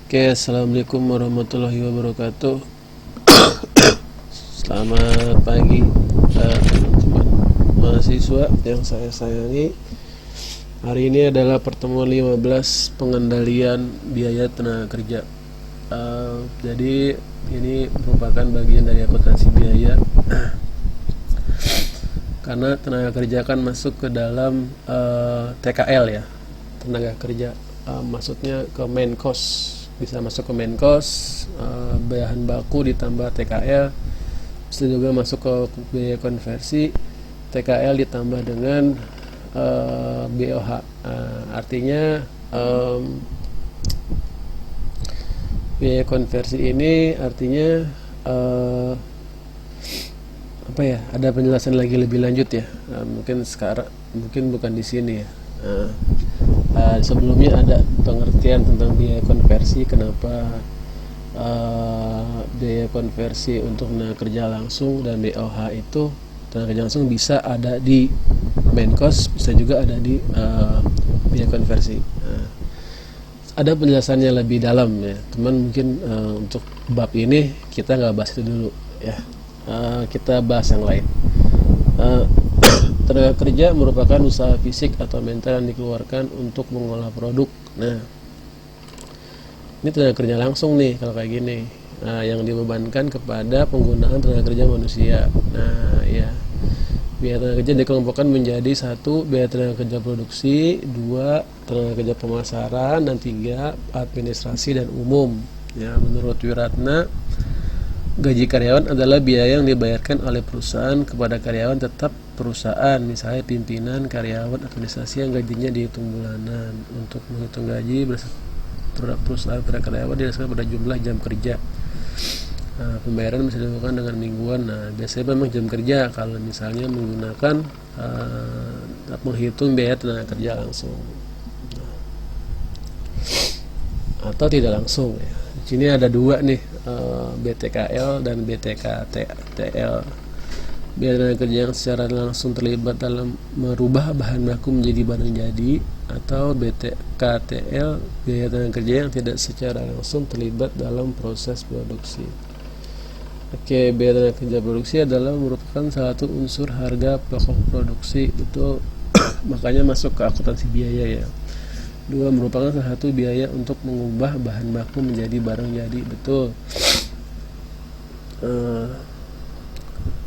Oke, assalamualaikum warahmatullahi wabarakatuh. Selamat pagi, teman-teman mahasiswa yang saya sayangi. Hari ini adalah pertemuan 15 pengendalian biaya tenaga kerja. Jadi ini merupakan bagian dari akuntansi biaya. Karena tenaga kerja kan masuk ke dalam TKL ya, tenaga kerja. Maksudnya ke main cost, bisa masuk ke main cost, bahan baku ditambah TKL, bisa juga masuk ke biaya konversi, TKL ditambah dengan BOH. Artinya biaya konversi ini artinya apa ya? Ada penjelasan lagi lebih lanjut ya. Mungkin sekarang, mungkin bukan di sini ya. Sebelumnya ada pengertian tentang biaya konversi, kenapa biaya konversi untuk tenaga kerja langsung dan BOH itu tenaga kerja langsung bisa ada di main cost, bisa juga ada di biaya konversi. Ada penjelasannya lebih dalam ya, teman. Mungkin untuk bab ini kita nggak bahas itu dulu ya. Kita bahas yang lain. Tenaga kerja merupakan usaha fisik atau mental yang dikeluarkan untuk mengolah produk. Nah, ini tenaga kerja langsung nih kalau kayak gini. Yang dibebankan kepada penggunaan tenaga kerja manusia. Nah, ya. Biaya tenaga kerja dikelompokkan menjadi 1. Biaya tenaga kerja produksi, 2. Tenaga kerja pemasaran, dan 3. Administrasi dan umum. Ya, menurut Wiratna, gaji karyawan adalah biaya yang dibayarkan oleh perusahaan kepada karyawan tetap perusahaan, misalnya pimpinan, karyawan, administrasi yang gajinya dihitung bulanan. Untuk menghitung gaji perusahaan pada karyawan didasarkan pada jumlah jam kerja. Pembayaran bisa dilakukan dengan mingguan. Nah, biasanya memang jam kerja kalau misalnya menggunakan menghitung biaya tenaga kerja langsung atau tidak langsung ya. Di sini ada 2 nih, BTKL dan BTKTL. Biaya tenaga kerja yang secara langsung terlibat dalam merubah bahan baku menjadi barang jadi, atau BTKTL, biaya tenaga kerja yang tidak secara langsung terlibat dalam proses produksi. Oke, biaya tenaga kerja produksi adalah merupakan salah satu unsur harga pokok produksi, betul. Makanya masuk ke akuntansi biaya ya. 2, merupakan salah satu biaya untuk mengubah bahan baku menjadi barang jadi, betul.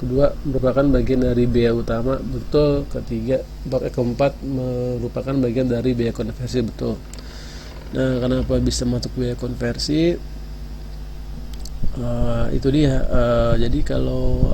Kedua, merupakan bagian dari biaya utama, betul. Keempat, merupakan bagian dari biaya konversi, betul. Nah, kenapa bisa masuk biaya konversi? Itu dia. Jadi kalau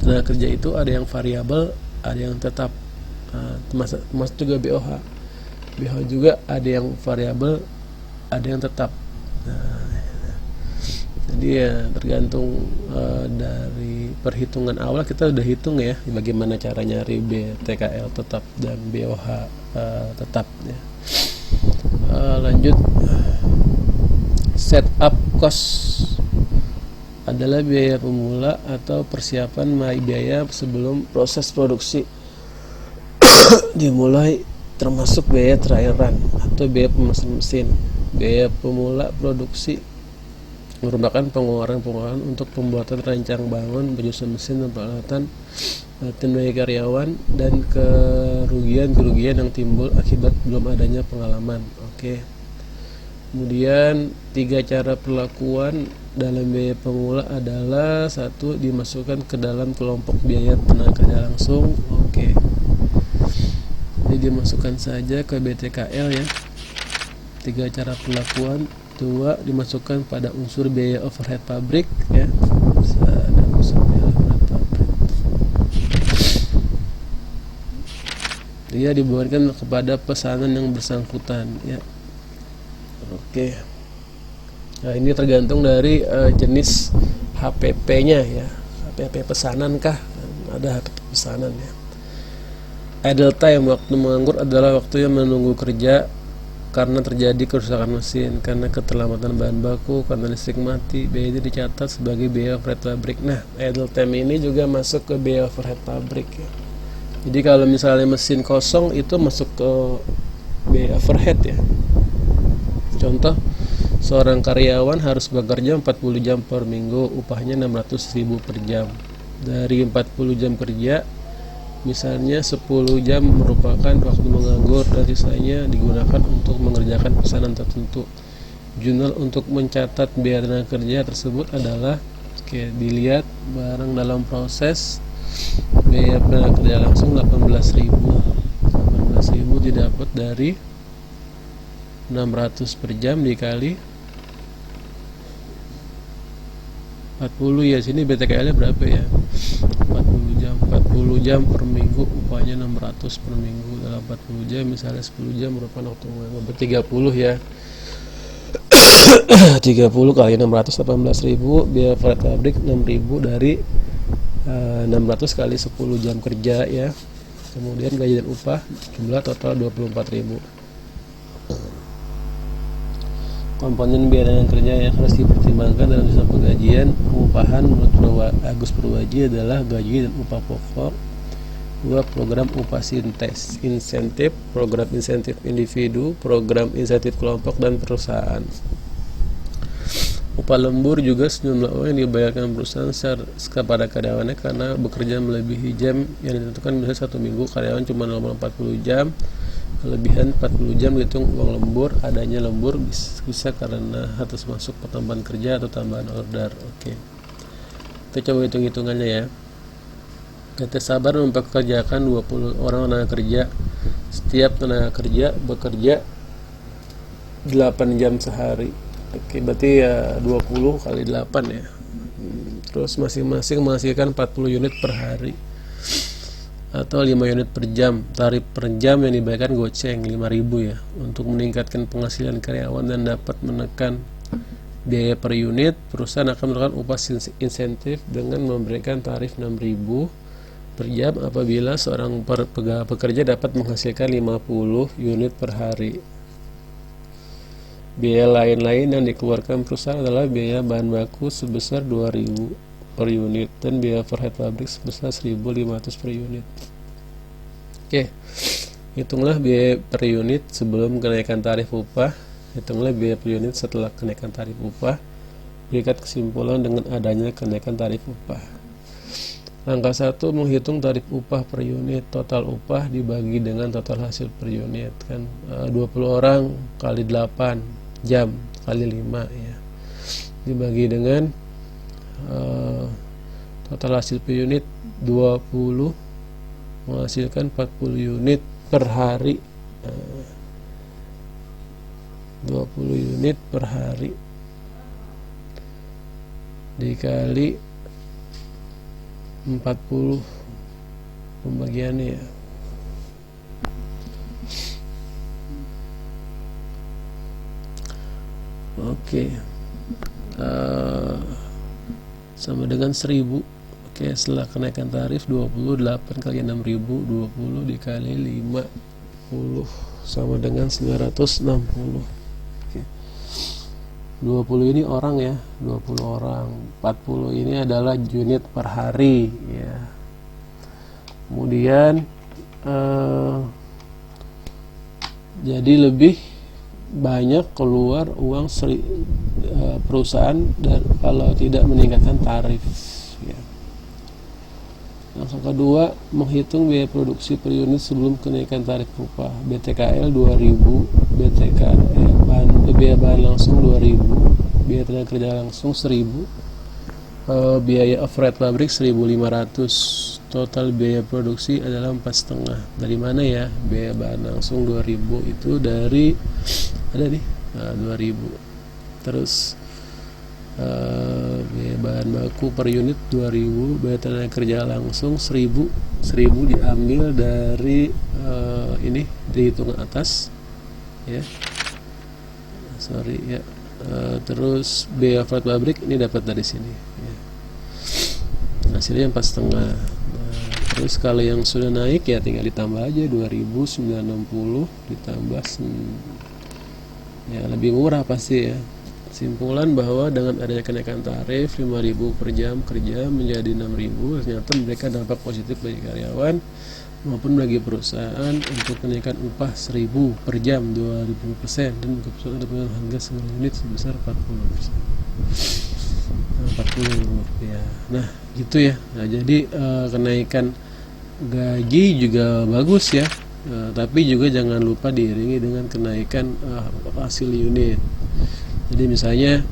tenaga kerja itu ada yang variabel, ada yang tetap. Termasuk juga BOH. BOH juga ada yang variabel, ada yang tetap. Jadi ya tergantung dari perhitungan awal kita udah hitung ya bagaimana cara nyari BTKL tetap dan BOH tetap ya. Lanjut, setup cost adalah biaya pemula atau persiapan biaya sebelum proses produksi dimulai, termasuk biaya trial run atau biaya pemasangan mesin. Biaya pemula produksi merupakan pengeluaran untuk pembuatan rancang bangun, penyusun mesin dan peralatan, latihan bagi karyawan, dan kerugian yang timbul akibat belum adanya pengalaman. Oke. Kemudian 3 cara perlakuan dalam biaya pemula adalah 1. Dimasukkan ke dalam kelompok biaya tenaga kerja langsung. Oke. Jadi dimasukkan saja ke BTKL ya. 3 cara perlakuan. 2. Dimasukkan pada unsur biaya overhead pabrik ya. Ada unsur biaya overhead pabrik. 3. Dibebankan kepada pesanan yang bersangkutan ya. Oke. Nah, ini tergantung dari jenis HPP-nya ya. HPP pesanan kah? Ada HPP pesanan ya. Idle time, waktu menganggur, adalah waktu yang menunggu kerja karena terjadi kerusakan mesin, karena keterlambatan bahan baku, karena listrik mati. Biaya ini dicatat sebagai biaya overhead pabrik. Nah, idle time ini juga masuk ke biaya overhead pabrik ya. Jadi kalau misalnya mesin kosong itu masuk ke biaya overhead ya. Contoh, seorang karyawan harus bekerja 40 jam per minggu, upahnya 600.000 per jam. Dari 40 jam kerja, misalnya 10 jam merupakan waktu menganggur dan sisanya digunakan untuk mengerjakan pesanan tertentu. Jurnal untuk mencatat biaya tenaga kerja tersebut adalah dilihat barang dalam proses. Biaya tenaga kerja langsung 18.000 didapat dari 600 per jam dikali 40 ya. Sini BTKL nya berapa ya? 40 jam per minggu, upahnya 600 per minggu. Dalam 40 jam misalnya 10 jam merupakan waktu menganggur 30 ya. 30 kali 600 18.000, biaya freight pabrik 6.000 dari 600 kali 10 jam kerja ya. Kemudian gaji dan upah jumlah total 24.000. Komponen biaya dan kerja yang harus dipertimbangkan dalam sistem penggajian pengupahan menurut Agus Purwaji adalah gaji dan upah pokok, 2 program upah insentif, program insentif individu, program insentif kelompok dan perusahaan. Upah lembur juga sejumlah uang yang dibayarkan perusahaan kepada karyawannya karena bekerja melebihi jam yang ditentukan. Misalnya 1 minggu karyawan cuma normal 40 jam, kelebihan 40 jam dihitung uang lembur. Adanya lembur bisa karena harus masuk pertambahan kerja atau tambahan order. Oke, kita coba hitung-hitungannya ya. PT Sabar mempekerjakan 20 orang tenaga kerja. Setiap tenaga kerja bekerja 8 jam sehari. Oke, berarti ya 20 kali 8 ya. Terus masing-masing menghasilkan 40 unit per hari atau 5 unit per jam. Tarif per jam yang dibayarkan goceng 5.000 ya. Untuk meningkatkan penghasilan karyawan dan dapat menekan biaya per unit, perusahaan akan melakukan upah insentif dengan memberikan tarif 6.000 per jam apabila seorang pekerja dapat menghasilkan 50 unit per hari. Biaya lain-lain yang dikeluarkan perusahaan adalah biaya bahan baku sebesar 2.000 per unit dan biaya overhead pabrik sebesar 1.500 per unit. Oke, hitunglah biaya per unit sebelum kenaikan tarif upah, hitunglah biaya per unit setelah kenaikan tarif upah. Berikan kesimpulan dengan adanya kenaikan tarif upah. Langkah 1, menghitung tarif upah per unit. Total upah dibagi dengan total hasil per unit kan, 20 orang kali 8 jam kali 5 ya, dibagi dengan total hasil per unit 20 menghasilkan 40 unit per hari. 20 unit per hari dikali 40 pembagiannya ya. Oke, sama dengan 1.000. Oke, setelah kenaikan tarif 28 kali 6.000, 20 dikali 50 sama dengan 960. Oke. 20 ini orang ya, 20 orang. 40 ini adalah unit per hari ya. Kemudian jadi lebih banyak keluar uang perusahaan dan kalau tidak meningkatkan tarif ya. Langkah kedua, menghitung biaya produksi per unit sebelum kenaikan tarif upah. BTKL 2.000, biaya bahan langsung 2.000, biaya tenaga kerja langsung 1.000, biaya overhead pabrik 1.500. Total biaya produksi adalah 4,5. Dari mana ya? Biaya bahan langsung 2.000 itu dari ada nih 2.000. Terus biaya bahan baku per unit 2.000, biaya tenaga kerja langsung 1.000 diambil dari ini dihitung atas ya. Sorry ya. Terus biaya freight pabrik ini dapat dari sini ya. Hasilnya 4,5. Terus kalau yang sudah naik ya tinggal ditambah aja 2.960 ditambah ya lebih murah pasti ya. Simpulan bahwa dengan adanya kenaikan tarif 5.000 per jam kerja menjadi 6.000, ternyata mereka dampak positif bagi karyawan maupun bagi perusahaan untuk kenaikan upah 1.000 per jam 2000% dan keputusan dengan harga seluruh unit sebesar 40%. 40 rupiah. Nah, gitu ya. Nah, jadi kenaikan gaji juga bagus ya. Tapi juga jangan lupa diiringi dengan kenaikan hasil unit. Jadi misalnya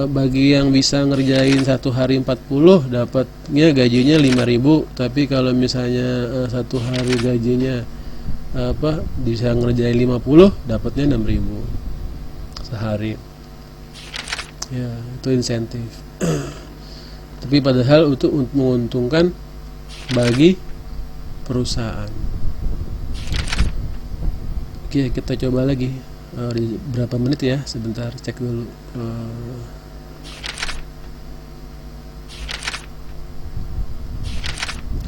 bagi yang bisa ngerjain satu hari 40 dapatnya gajinya 5.000, tapi kalau misalnya satu hari gajinya bisa ngerjain 50 dapatnya 6.000 sehari. Ya, itu insentif. Tapi padahal itu menguntungkan bagi perusahaan. Oke, kita coba lagi. Berapa menit ya? Sebentar, cek dulu.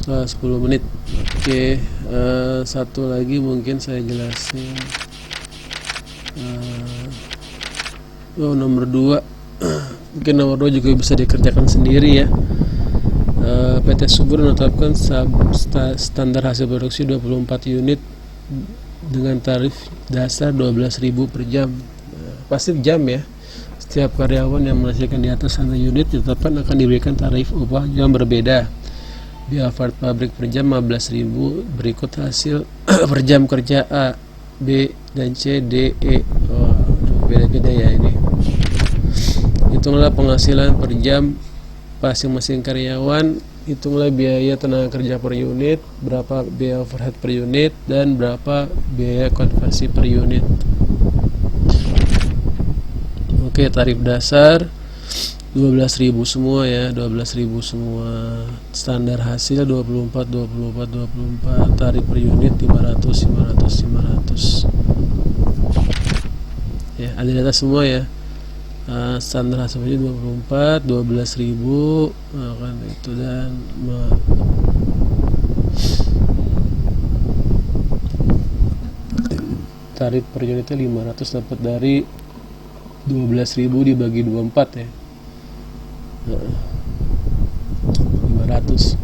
10 menit. Oke, satu lagi mungkin saya jelasin. Nomor 2. Mungkin nomor 2 juga bisa dikerjakan sendiri ya. PT Subur menetapkan standar hasil produksi 24 unit dengan tarif dasar 12.000 per jam. Pasti jam ya. Setiap karyawan yang menghasilkan di atas 1 unit ditetapkan akan diberikan tarif upah yang berbeda. Biafart pabrik per jam 15.000. Berikut hasil per jam kerja A, B, dan C, D, E. Beda-beda ya ini. Hitunglah penghasilan per jam masing-masing karyawan. Hitunglah biaya tenaga kerja per unit, berapa biaya overhead per unit, dan berapa biaya konversi per unit. Oke, tarif dasar 12.000 semua ya, 12.000 semua. Standar hasil 24. Tarif per unit 500. Ya, ada data semua ya. Standar hasilnya 24, 12.000 kan itu, dan tarif per unitnya 500 dapat dari 12.000 dibagi 24 ya. 500.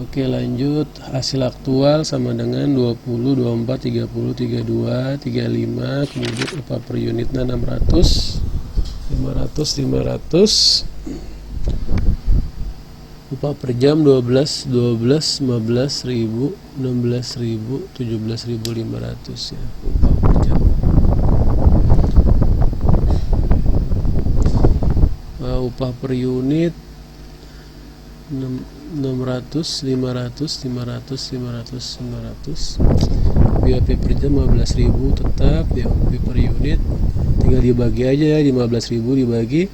Oke, lanjut. Hasil aktual sama dengan 20, 24, 30, 32, 35. Kemudian upah per unitnya 600, 500. Upah per jam 12, 15.000, 16.000, 17.500 ya. Upah per jam. Upah per unit 600, 500. BOP per jam 15.000 tetap. BOP per unit tinggal dibagi aja ya, 15.000 dibagi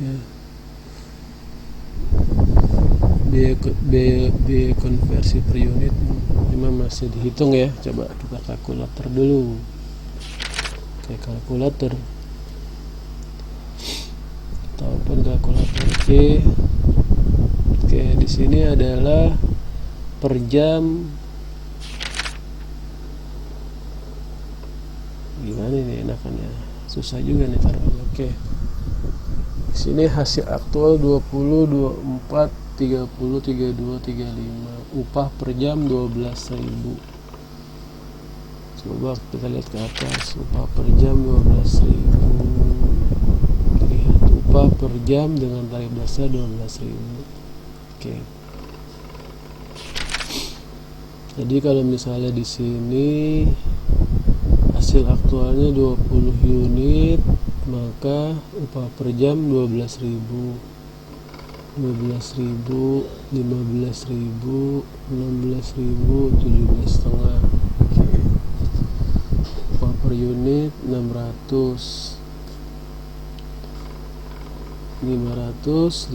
ya. B konversi per unit memang masih dihitung ya. Coba kita kalkulator dulu. Oke, kalkulator. Open kalkulator. Oke, di sini adalah per jam. Gimana ini enakannya? Susah juga nih taruhnya. Oke. Di sini hasil aktual 20, 24, 30, 32, 35. Upah per jam 12.000. Coba kita lihat ke atas. Upah per jam 12.000. Upah per jam dengan tarif dasar 12.000. Oke. Jadi kalau misalnya di sini hasil aktualnya 20 unit, maka upah per jam 12.000, 12.000, 15.000, 16.000, 17,5. Oke. Upah per unit 600. 500.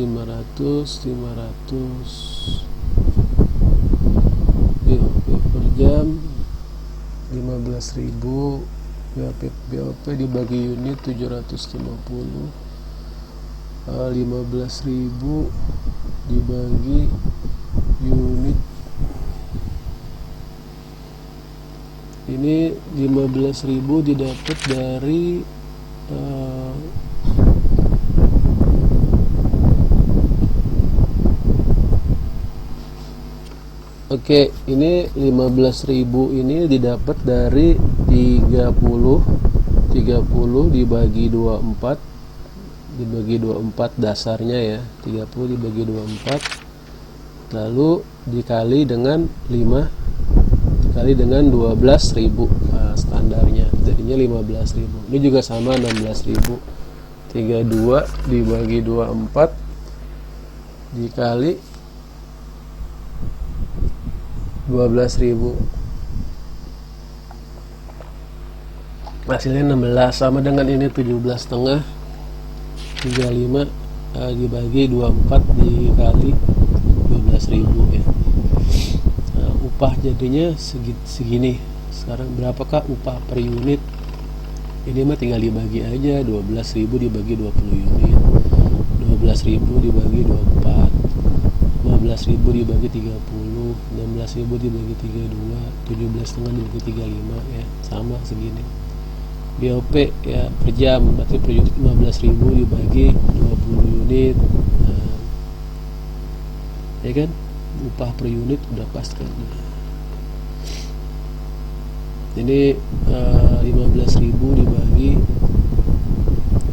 BOP per jam 15.000. BOP dibagi unit 750. 15.000 dibagi unit Ini 15.000 didapat dari Oke, ini 15.000 ini didapat dari 30 dibagi 24 dasarnya ya. 30 dibagi 24 lalu dikali dengan 5 dikali dengan 12.000, standarnya jadinya 15.000. Ini juga sama 16.000. 32 dibagi 24 dikali 12.000, hasilnya 16, sama dengan ini 17,5. 35 dibagi 24 dikali 12.000 ya. Nah, upah jadinya segini. Sekarang berapakah upah per unit? Ini mah tinggal dibagi aja, 12.000 dibagi 20 unit, 12.000 dibagi 24, 15.000 dibagi 30, 16.000 dibagi 32, 17,5 dibagi 35 ya, sama segini. BOP ya per jam, berarti per unit 15.000 dibagi 20 unit. Nah, ya kan, upah per unit udah pas kan. Ini 15.000 dibagi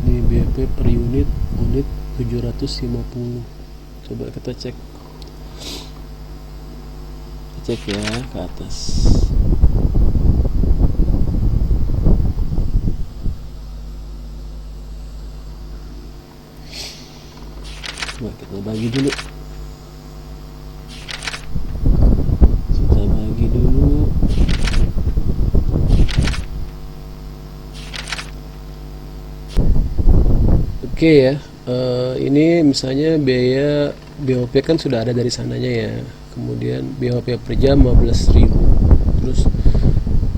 di BOP per unit 750. Coba kita cek ya ke atas. Coba kita bagi dulu. Oke ya, ini misalnya biaya BOP kan sudah ada dari sananya ya. Kemudian BOP per jam 15.000. Terus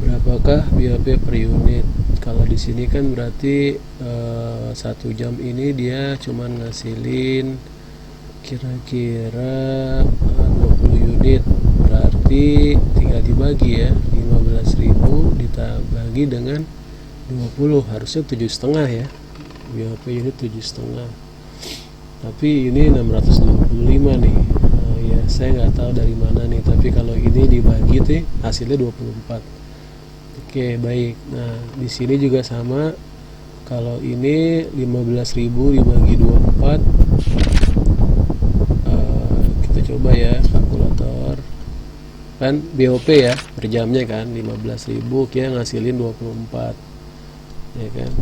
berapakah BOP per unit? Kalau di sini kan berarti 1 jam ini dia cuman ngasilin kira-kira 20 unit. Berarti tinggal dibagi ya, 15.000 dibagi dengan 20, harusnya 7,5 ya. BOP unit 7,5, tapi ini 625 nih. Ya saya nggak tahu dari mana nih, tapi kalau ini dibagi tuh hasilnya 24. Oke baik. Nah di sini juga sama, kalau ini 15.000 dibagi 24, kita coba ya kalkulator, kan BOP ya per jamnya kan 15.000, kita ngasilin 24 ya kan.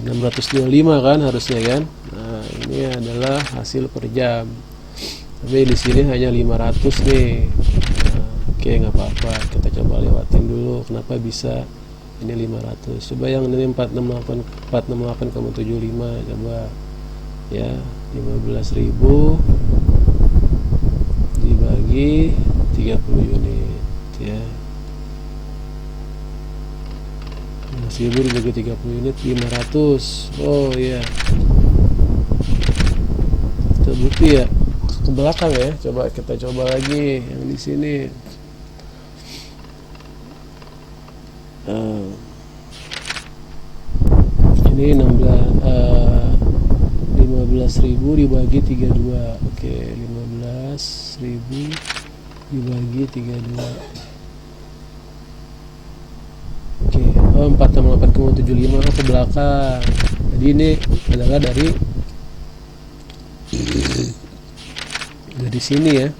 625 kan harusnya kan. Nah ini adalah hasil per jam, tapi di sini hanya 500 nih. Nah, oke nggak apa-apa, kita coba lewatin dulu kenapa bisa ini 500. Coba yang ini 468,75 coba ya, 15.000 dibagi 30 unit ya, 1.000 dibagi 30 unit 500. Oh iya, terbukti ya ke belakang ya. Coba kita coba lagi yang di sini. Ini 15.000 dibagi 32. Oke, 15.000 dibagi 32. Oke, 468,75 ke belakang. Jadi ini adalah dari sini ya.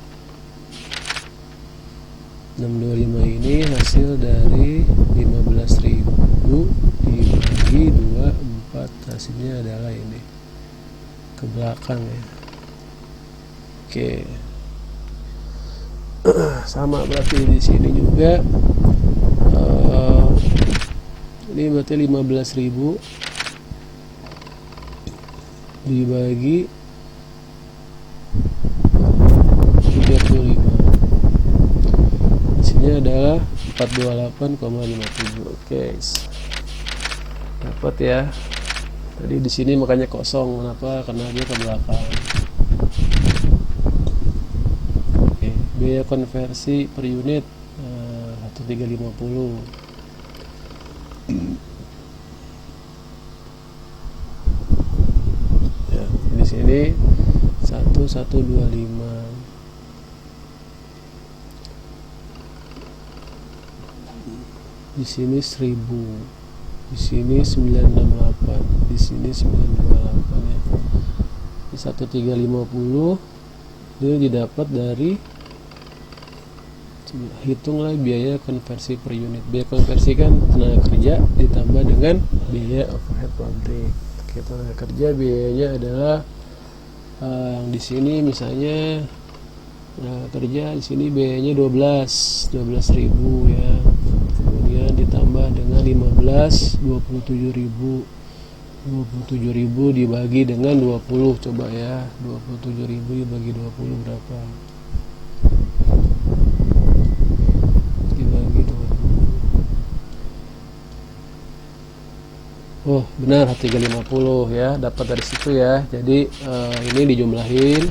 625 ini hasil dari 15.000 dibagi 24, hasilnya adalah ini ke belakang ya. Oke. Sama berarti di sini juga. Ini berarti 15.000 dibagi 35, hasilnya adalah 428,57. Oke, dapat ya. Tadi di sini makanya kosong, kenapa? Karena dia ke belakang. biaya konversi per unit 1350. Ya, di sini 1125. Di sini 1000, di sini 968, di sini 928 ya. Di 1350 ini didapat dari, hitunglah biaya konversi per unit. Biaya konversi kan tenaga kerja ditambah dengan biaya overhead pabrik. Oke, tenaga kerja biayanya adalah yang di sini misalnya kerja di sini biayanya 12.000 ya. Kemudian ditambah dengan 15, 27.000. 27.000 dibagi dengan 20, coba ya. 27.000 dibagi 20 berapa? Dibagi 20. Oh, benar 350 ya, dapat dari situ ya. Jadi ini dijumlahin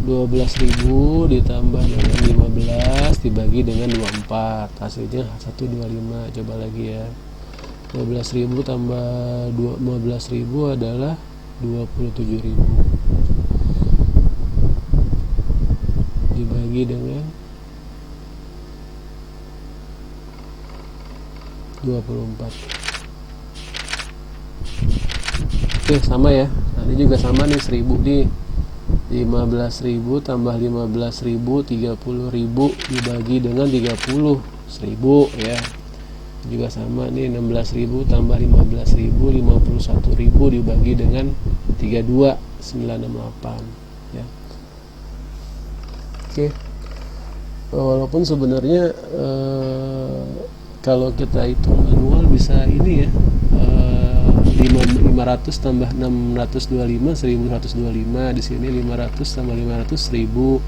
12.000 ditambah dengan 15 dibagi dengan 24, hasilnya 125. Coba lagi ya, 12.000 tambah 15.000 adalah 27.000 dibagi dengan 24. Oke, sama ya. Nah, ini juga sama nih, 1000 nih. 15.000 tambah 15.000 30.000 dibagi dengan 30.000 ya. Juga sama nih, 16.000 tambah 15.000 51.000 dibagi dengan 32.968 ya. Oke. Walaupun sebenarnya kalau kita hitung manual bisa ini ya, 500 tambah 625 1125. Di sini 500 tambah 500 1000.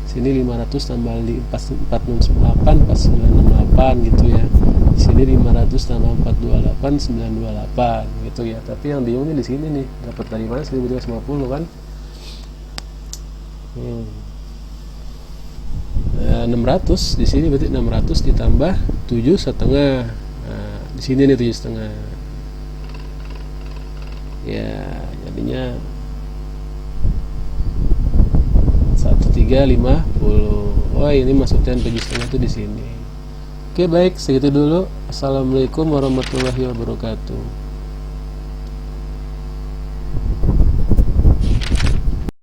Sini 500 tambah 468 4968 gitu ya. Di sini 500 tambah 428 928 gitu ya. Tapi yang bingung di sini nih, dapat dari mana 1350 kan? 600 di sini berarti 600 ditambah 7,5. Nah, di sini nih 7,5. Ya, jadinya 1350. Oh, ini maksudnya 7,5 itu di sini. Oke, baik, segitu dulu. Assalamualaikum warahmatullahi wabarakatuh.